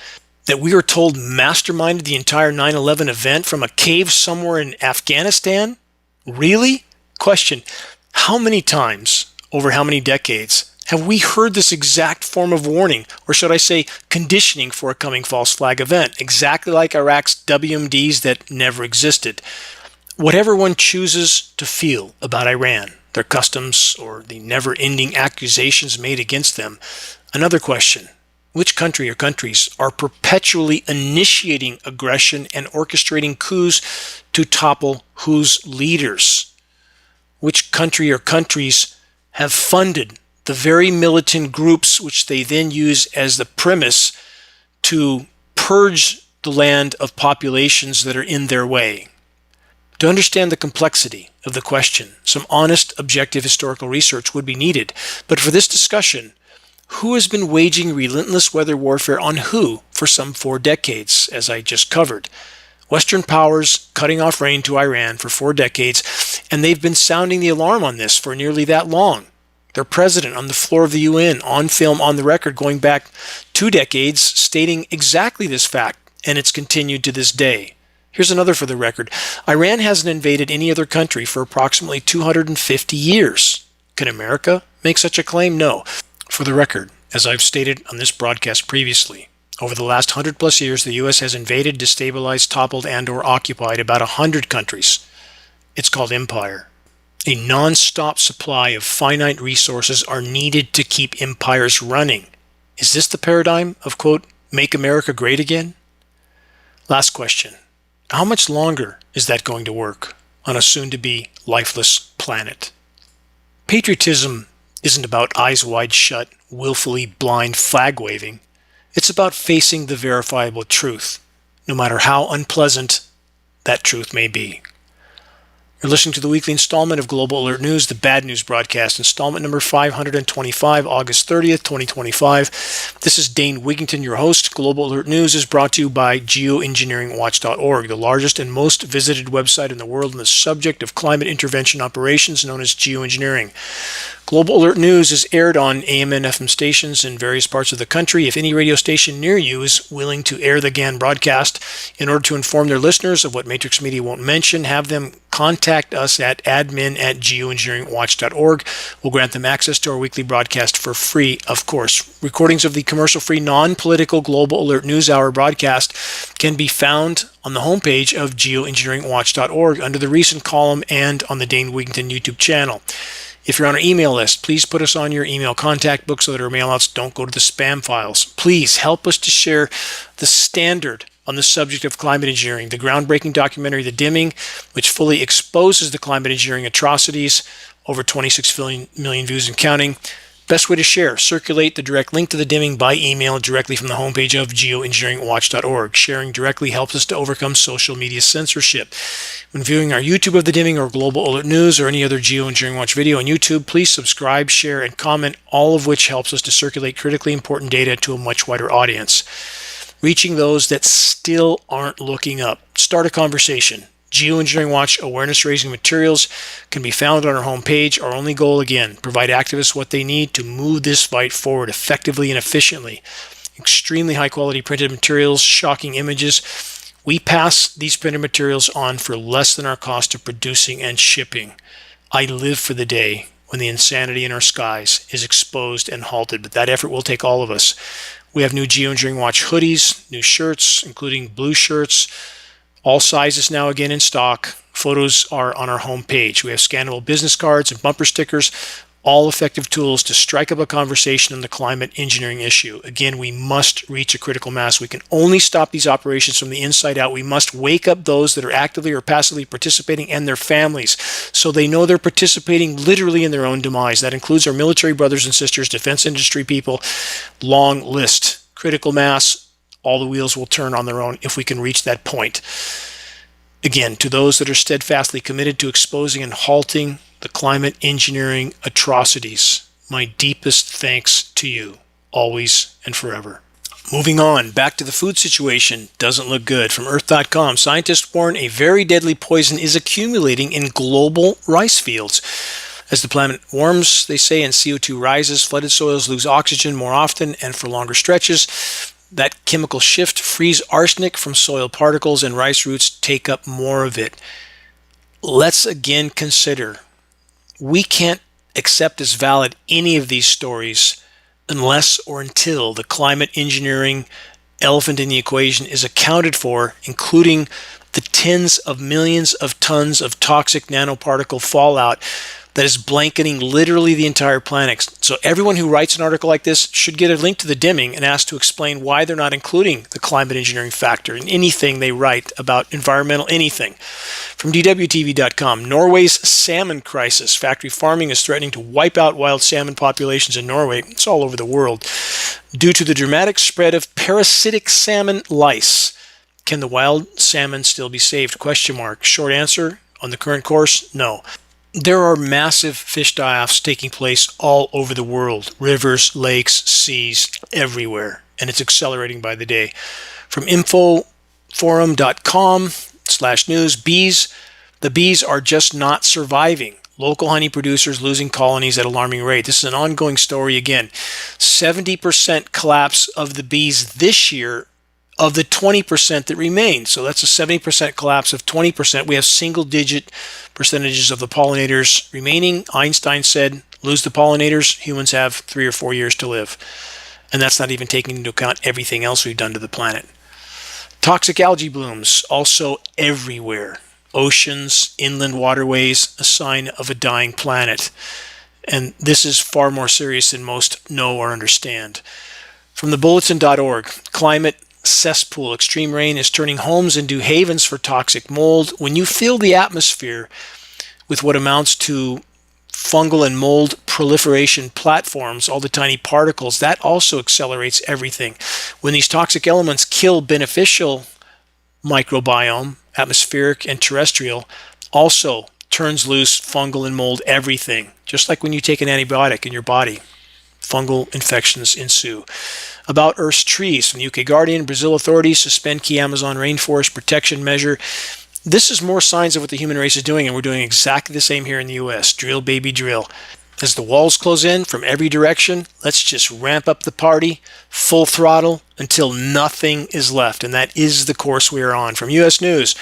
that we were told masterminded the entire 9/11 event from a cave somewhere in Afghanistan? Really? Question: how many times, over how many decades, have we heard this exact form of warning, or should I say conditioning for a coming false flag event, exactly like Iraq's WMDs that never existed? Whatever one chooses to feel about Iran, their customs, or the never-ending accusations made against them, another question: which country or countries are perpetually initiating aggression and orchestrating coups to topple whose leaders? Which country or countries have funded the very militant groups which they then use as the premise to purge the land of populations that are in their way? To understand the complexity of the question, some honest, objective historical research would be needed. But for this discussion, who has been waging relentless weather warfare on who for some 4 decades, as I just covered? Western powers cutting off rain to Iran for 4 decades, and they've been sounding the alarm on this for nearly that long. Their president on the floor of the UN, on film, on the record, going back 2 decades, stating exactly this fact, and it's continued to this day. Here's another for the record. Iran hasn't invaded any other country for approximately 250 years. Can America make such a claim? No. For the record, as I've stated on this broadcast previously, over the last 100+ years, the U.S. has invaded, destabilized, toppled, and/or occupied about 100 countries. It's called empire. A non-stop supply of finite resources are needed to keep empires running. Is this the paradigm of, quote, make America great again? Last question. How much longer is that going to work on a soon-to-be lifeless planet? Patriotism isn't about eyes wide shut, willfully blind flag-waving. It's about facing the verifiable truth, no matter how unpleasant that truth may be. You're listening to the weekly installment of Global Alert News, the Bad News Broadcast, installment number 525, August 30th, 2025. This is Dane Wigington, your host. Global Alert News is brought to you by Geoengineeringwatch.org, the largest and most visited website in the world on the subject of climate intervention operations known as geoengineering. Global Alert News is aired on AM and FM stations in various parts of the country. If any radio station near you is willing to air the GAN broadcast in order to inform their listeners of what Matrix Media won't mention, have them contact us at admin@geoengineeringwatch.org. We'll grant them access to our weekly broadcast for free, of course. Recordings of the commercial-free, non-political Global Alert News Hour broadcast can be found on the homepage of geoengineeringwatch.org under the recent column and on the Dane Wigington YouTube channel. If you're on our email list, please put us on your email contact book so that our mailouts don't go to the spam files. Please help us to share the standard on the subject of climate engineering, the groundbreaking documentary, The Dimming, which fully exposes the climate engineering atrocities, over 26 million views and counting. Best way to share, circulate the direct link to The Dimming by email directly from the homepage of geoengineeringwatch.org. Sharing directly helps us to overcome social media censorship. When viewing our YouTube of The Dimming or Global Alert News or any other Geoengineering Watch video on YouTube, please subscribe, share, and comment, all of which helps us to circulate critically important data to a much wider audience. Reaching those that still aren't looking up. Start a conversation. Geoengineering Watch awareness-raising materials can be found on our homepage. Our only goal, again, provide activists what they need to move this fight forward effectively and efficiently. Extremely high-quality printed materials, shocking images. We pass these printed materials on for less than our cost of producing and shipping. I live for the day when the insanity in our skies is exposed and halted, but that effort will take all of us. We have new Geoengineering Watch hoodies, new shirts, including blue shirts, all sizes now again in stock. Photos are on our homepage. We have scannable business cards and bumper stickers, all effective tools to strike up a conversation on the climate engineering issue. Again, we must reach a critical mass. We can only stop these operations from the inside out. We must wake up those that are actively or passively participating and their families so they know they're participating literally in their own demise. That includes our military brothers and sisters, defense industry people, long list. Critical mass. All the wheels will turn on their own if we can reach that point. Again, to those that are steadfastly committed to exposing and halting the climate engineering atrocities, my deepest thanks to you, always and forever. Moving on, back to the food situation. Doesn't look good. From Earth.com, scientists warn a very deadly poison is accumulating in global rice fields. As the planet warms, they say, and CO2 rises, flooded soils lose oxygen more often and for longer stretches. That chemical shift frees arsenic from soil particles, and rice roots take up more of it. Let's again consider, we can't accept as valid any of these stories unless or until the climate engineering elephant in the equation is accounted for, including the tens of millions of tons of toxic nanoparticle fallout that is blanketing literally the entire planet. So everyone who writes an article like this should get a link to the Dimming and ask to explain why they're not including the climate engineering factor in anything they write about environmental anything. From DWTV.com, Norway's salmon crisis. Factory farming is threatening to wipe out wild salmon populations in Norway. It's all over the world. Due to the dramatic spread of parasitic salmon lice. Can the wild salmon still be saved? Question mark. Short answer, on the current course, no. There are massive fish die-offs taking place all over the world. Rivers, lakes, seas, everywhere. And it's accelerating by the day. From infoforum.com/news, the bees are just not surviving. Local honey producers losing colonies at alarming rate. This is an ongoing story again. 70% collapse of the bees this year of the 20% that remain. So that's a 70% collapse of 20%. We have single-digit percentages of the pollinators remaining. Einstein said, lose the pollinators, humans have 3 or 4 years to live. And that's not even taking into account everything else we've done to the planet. Toxic algae blooms, also everywhere. Oceans, inland waterways, a sign of a dying planet. And this is far more serious than most know or understand. From thebulletin.org, climate cesspool. Extreme rain is turning homes into havens for toxic mold. When you fill the atmosphere with what amounts to fungal and mold proliferation platforms, all the tiny particles, that also accelerates everything. When these toxic elements kill beneficial microbiome, atmospheric and terrestrial, also turns loose fungal and mold everything. Just like when you take an antibiotic in your body, fungal infections ensue. About Earth's trees. From the UK Guardian, Brazil authorities suspend key Amazon rainforest protection measure. This is more signs of what the human race is doing, and we're doing exactly the same here in the US. Drill, baby, drill. As the walls close in from every direction, let's just ramp up the party, full throttle, until nothing is left. And that is the course we are on. From US News,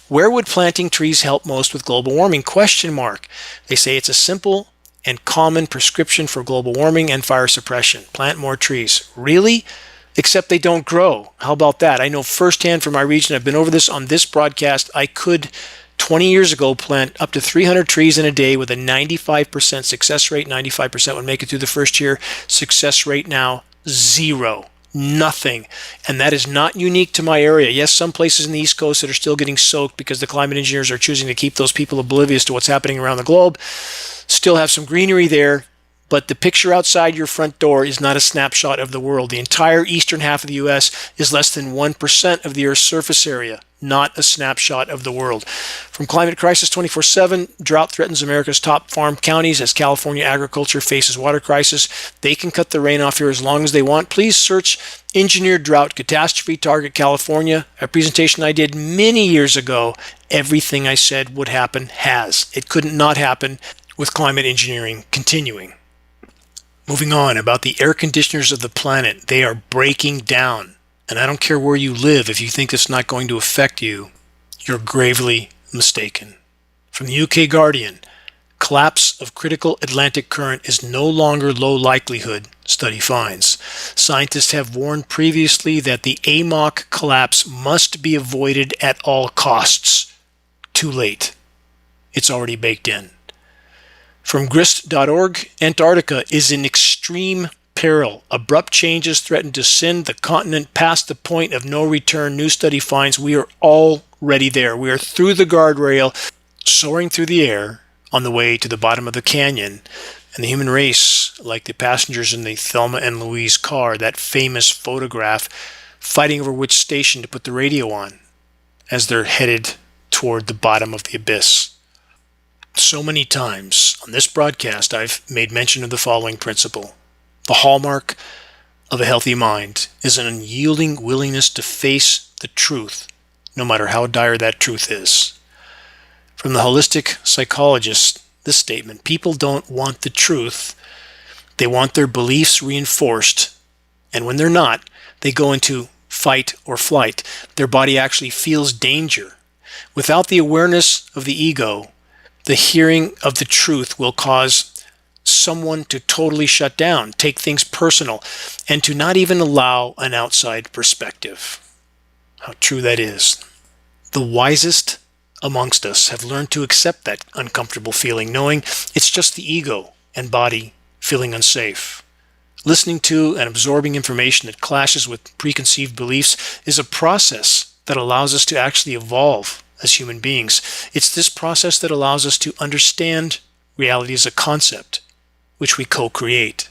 where would planting trees help most with global warming? Question mark. They say it's a simple and common prescription for global warming and fire suppression. Plant more trees. Really? Except they don't grow. How about that? I know firsthand from my region, I've been over this on this broadcast, I could 20 years ago plant up to 300 trees in a day with a 95% success rate. 95% would make it through the first year. Success rate now, 0. Nothing. And that is not unique to my area. Yes, some places in the East Coast that are still getting soaked because the climate engineers are choosing to keep those people oblivious to what's happening around the globe. Still have some greenery there, but the picture outside your front door is not a snapshot of the world. The entire eastern half of the U.S. is less than 1% of the Earth's surface area, not a snapshot of the world. From Climate Crisis 24/7, drought threatens America's top farm counties as California agriculture faces water crisis. They can cut the rain off here as long as they want. Please search Engineered Drought Catastrophe Target California, a presentation I did many years ago. Everything I said would happen has. It couldn't not happen with climate engineering continuing. Moving on, about the air conditioners of the planet. They are breaking down. And I don't care where you live, if you think it's not going to affect you, you're gravely mistaken. From the UK Guardian, collapse of critical Atlantic current is no longer low likelihood, study finds. Scientists have warned previously that the AMOC collapse must be avoided at all costs. Too late. It's already baked in. From grist.org, Antarctica is in extreme peril. Abrupt changes threaten to send the continent past the point of no return. New study finds we are already there. We are through the guardrail, soaring through the air on the way to the bottom of the canyon. And the human race, like the passengers in the Thelma and Louise car, that famous photograph, fighting over which station to put the radio on as they're headed toward the bottom of the abyss. So many times on this broadcast, I've made mention of the following principle. The hallmark of a healthy mind is an unyielding willingness to face the truth, no matter how dire that truth is. From the holistic psychologist, this statement: people don't want the truth. They want their beliefs reinforced. And when they're not, they go into fight or flight. Their body actually feels danger. Without the awareness of the ego, the hearing of the truth will cause someone to totally shut down, take things personal, and to not even allow an outside perspective. How true that is. The wisest amongst us have learned to accept that uncomfortable feeling, knowing it's just the ego and body feeling unsafe. Listening to and absorbing information that clashes with preconceived beliefs is a process that allows us to actually evolve as human beings. It's this process that allows us to understand reality as a concept, which we co-create.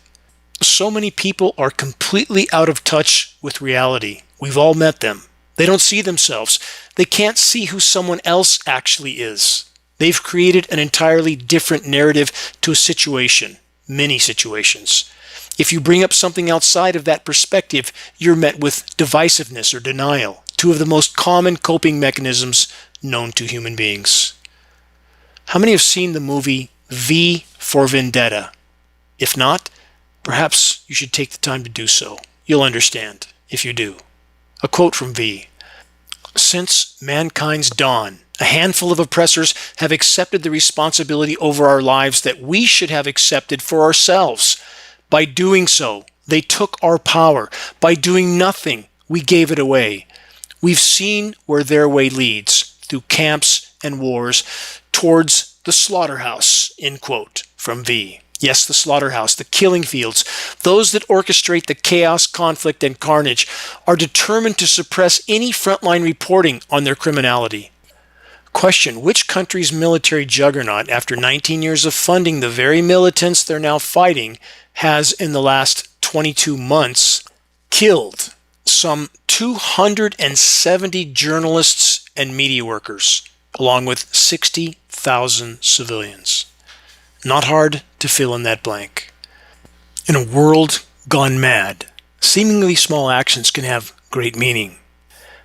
So many people are completely out of touch with reality. We've all met them. They don't see themselves. They can't see who someone else actually is. They've created an entirely different narrative to a situation, many situations. If you bring up something outside of that perspective, you're met with divisiveness or denial, two of the most common coping mechanisms known to human beings. How many have seen the movie V for Vendetta? If not, perhaps you should take the time to do so. You'll understand if you do. A quote from V: "Since mankind's dawn, a handful of oppressors have accepted the responsibility over our lives that we should have accepted for ourselves. By doing so, they took our power. By doing nothing, we gave it away. We've seen where their way leads, through camps and wars, towards the slaughterhouse," end quote from V. Yes, the slaughterhouse, the killing fields. Those that orchestrate the chaos, conflict, and carnage are determined to suppress any frontline reporting on their criminality. Question: which country's military juggernaut, after 19 years of funding the very militants they're now fighting, has in the last 22 months killed some 270 journalists and media workers, along with 60,000 civilians? Not hard to fill in that blank. In a world gone mad, seemingly small actions can have great meaning.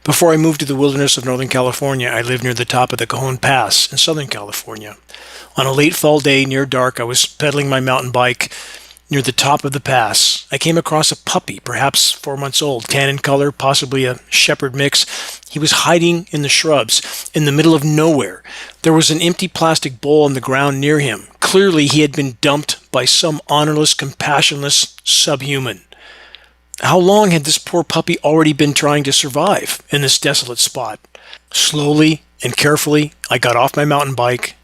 Before I moved to the wilderness of Northern California, I lived near the top of the Cajon Pass in Southern California. On a late fall day near dark, I was pedaling my mountain bike near the top of the pass. I came across a puppy, perhaps 4 months old, tan in color, possibly a shepherd mix. He was hiding in the shrubs in the middle of nowhere. There was an empty plastic bowl on the ground near him. Clearly, he had been dumped by some honorless, compassionless subhuman. How long had this poor puppy already been trying to survive in this desolate spot? Slowly and carefully, I got off my mountain bike,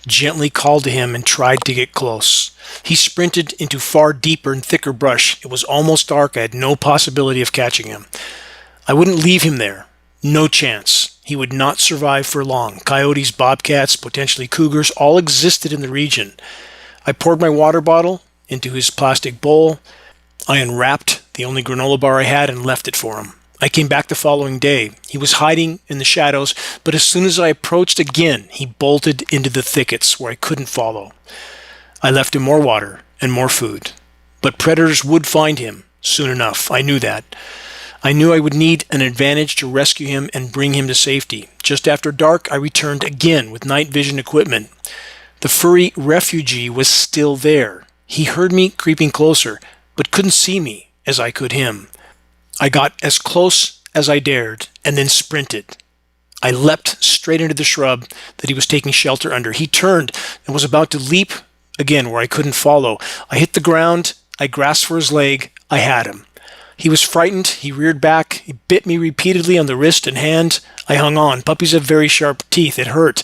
gently called to him, and tried to get close. He sprinted into far deeper and thicker brush. It was almost dark. I had no possibility of catching him. I wouldn't leave him there. No chance. He would not survive for long. Coyotes, bobcats, potentially cougars, all existed in the region. I poured my water bottle into his plastic bowl. I unwrapped the only granola bar I had and left it for him. I came back the following day. He was hiding in the shadows, but as soon as I approached again, he bolted into the thickets where I couldn't follow. I left him more water and more food, but predators would find him soon enough. I knew that. I knew I would need an advantage to rescue him and bring him to safety. Just after dark, I returned again with night vision equipment. The furry refugee was still there. He heard me creeping closer, but couldn't see me as I could him. I got as close as I dared and then sprinted. I leapt straight into the shrub that he was taking shelter under. He turned and was about to leap again where I couldn't follow. I hit the ground. I grasped for his leg. I had him. He was frightened. He reared back. He bit me repeatedly on the wrist and hand. I hung on. Puppies have very sharp teeth. It hurt.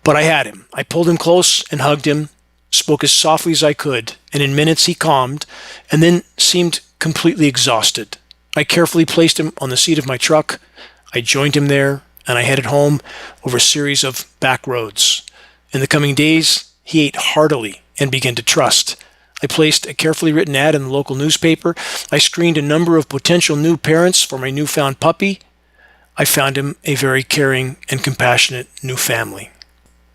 But I had him. I pulled him close and hugged him, spoke as softly as I could, and in minutes he calmed and then seemed completely exhausted. I carefully placed him on the seat of my truck. I joined him there, and I headed home over a series of back roads. In the coming days, he ate heartily and began to trust. I placed a carefully written ad in the local newspaper. I screened a number of potential new parents for my newfound puppy. I found him a very caring and compassionate new family.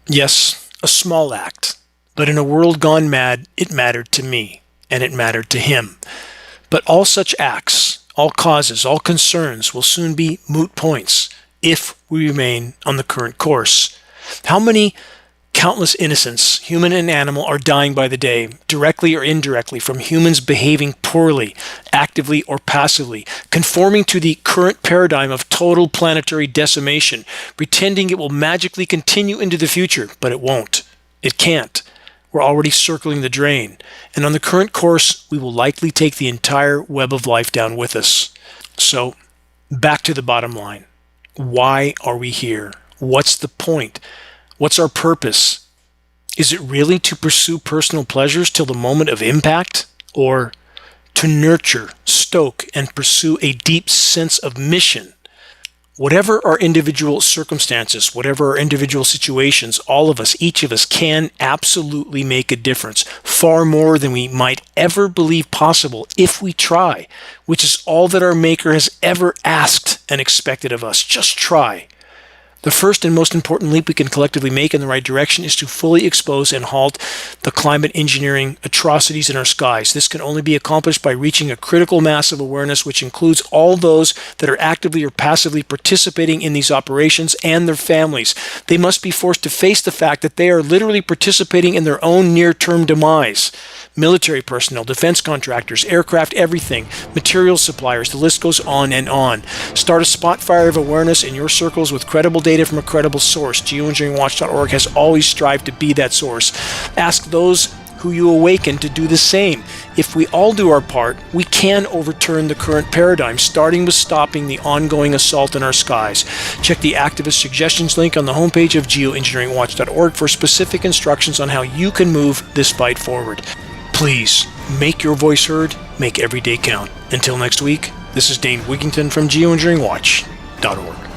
Yes, a small act, but in a world gone mad, it mattered to me, and it mattered to him. But all such acts, all causes, all concerns will soon be moot points if we remain on the current course. How many countless innocents, human and animal, are dying by the day, directly or indirectly, from humans behaving poorly, actively or passively, conforming to the current paradigm of total planetary decimation, pretending it will magically continue into the future, but it won't. It can't. We're already circling the drain, and on the current course, we will likely take the entire web of life down with us. So, back to the bottom line. Why are we here? What's the point? What's our purpose? Is it really to pursue personal pleasures till the moment of impact? Or to nurture, stoke, and pursue a deep sense of mission? Whatever our individual circumstances, whatever our individual situations, all of us, each of us can absolutely make a difference, far more than we might ever believe possible if we try, which is all that our Maker has ever asked and expected of us. Just try. The first and most important leap we can collectively make in the right direction is to fully expose and halt the climate engineering atrocities in our skies. This can only be accomplished by reaching a critical mass of awareness, which includes all those that are actively or passively participating in these operations and their families. They must be forced to face the fact that they are literally participating in their own near-term demise. Military personnel, defense contractors, aircraft, everything, materials suppliers, the list goes on and on. Start a spot fire of awareness in your circles with credible data from a credible source. Geoengineeringwatch.org has always strived to be that source. Ask those who you awaken to do the same. If we all do our part, we can overturn the current paradigm, starting with stopping the ongoing assault in our skies. Check the activist suggestions link on the homepage of geoengineeringwatch.org for specific instructions on how you can move this fight forward. Please, make your voice heard, make every day count. Until next week, this is Dane Wigington from Geoengineeringwatch.org.